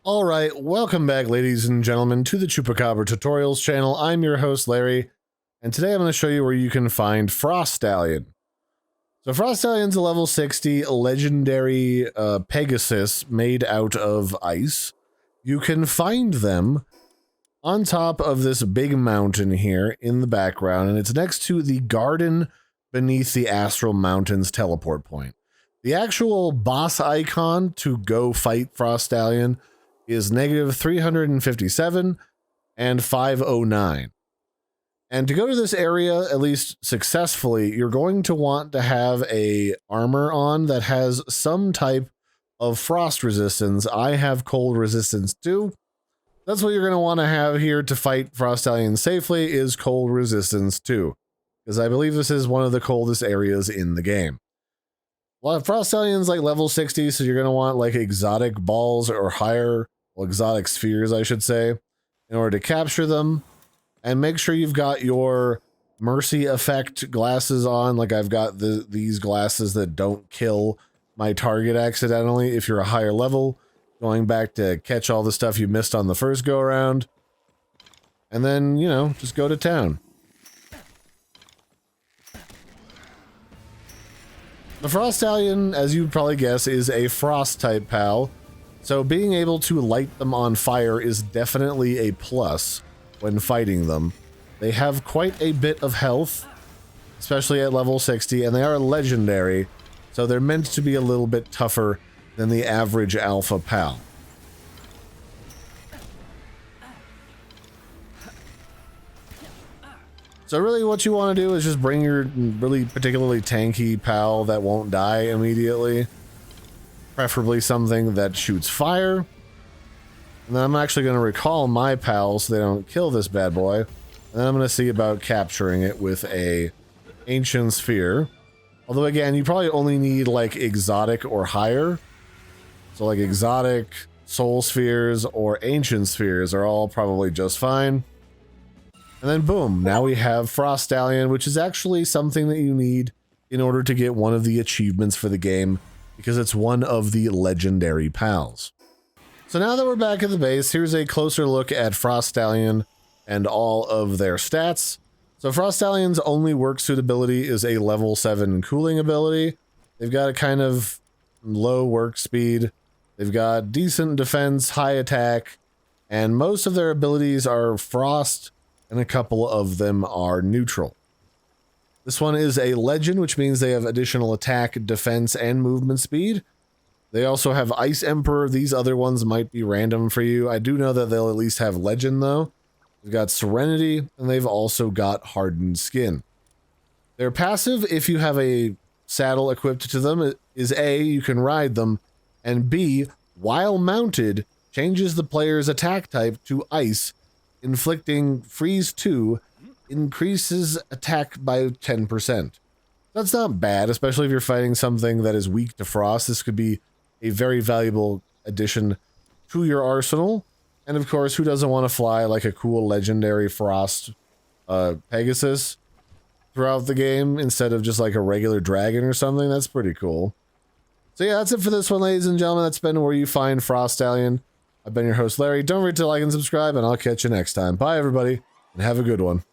Alright, welcome back ladies and gentlemen to the Chupacabra Tutorials channel. I'm your host Larry, and today I'm going to show you where you can find Frostallion. So Frostallion's a level 60 legendary PEGASUS made out of ice. You can find them on top of this big mountain here in the background, and it's next to the garden beneath the Astral Mountains teleport point. The actual boss icon to go fight Frostallion is negative 357 and 509. And to go to this area, at least successfully, you're going to want to have a armor on that has some type of frost resistance. I have cold resistance too. That's what you're going to want to have here to fight Frostallion safely, is cold resistance too, because I believe this is one of the coldest areas in the game. Well, Frostallion's like level 60, so you're going to want like exotic balls or higher, well, exotic spheres, I should say, in order to capture them. And make sure you've got your mercy effect glasses on. Like I've got these glasses that don't kill my target accidentally if you're a higher level, going back to catch all the stuff you missed on the first go around. And then, you know, just go to town. The Frostallion, as you'd probably guess, is a frost type pal, so being able to light them on fire is definitely a plus when fighting them. They have quite a bit of health, especially at level 60, and they are legendary, so they're meant to be a little bit tougher than the average alpha pal. So really what you want to do is just bring your really particularly tanky pal that won't die immediately. Preferably something that shoots fire. And then I'm actually going to recall my pals so they don't kill this bad boy. And then I'm going to see about capturing it with a ancient sphere. Although again, you probably only need like exotic or higher. So like exotic, soul spheres, or ancient spheres are all probably just fine. And then boom, now we have Frostallion, which is actually something that you need in order to get one of the achievements for the game, because it's one of the legendary pals. So now that we're back at the base, here's a closer look at Frostallion and all of their stats. So Frostallion's only work suit ability is a level 7 cooling ability. They've got a kind of low work speed. They've got decent defense, high attack, and most of their abilities are frost, and a couple of them are neutral. This one is a legend, which means they have additional attack, defense, and movement speed. They also have Ice Emperor. These other ones might be random for you. I do know that they'll at least have legend, though. They've got Serenity, and they've also got Hardened Skin. Their passive, if you have a saddle equipped to them, is A, you can ride them, and B, while mounted, changes the player's attack type to Ice, inflicting Freeze 2, increases attack by 10%. That's not bad, especially if you're fighting something that is weak to frost. This could be a very valuable addition to your arsenal. And of course, who doesn't want to fly like a cool legendary frost Pegasus throughout the game instead of just like a regular dragon or something? That's pretty cool. So yeah, that's it for this one, ladies and gentlemen. That's been where you find Frostallion. I've been your host, Larry. Don't forget to like and subscribe, and I'll catch you next time. Bye, everybody, and have a good one.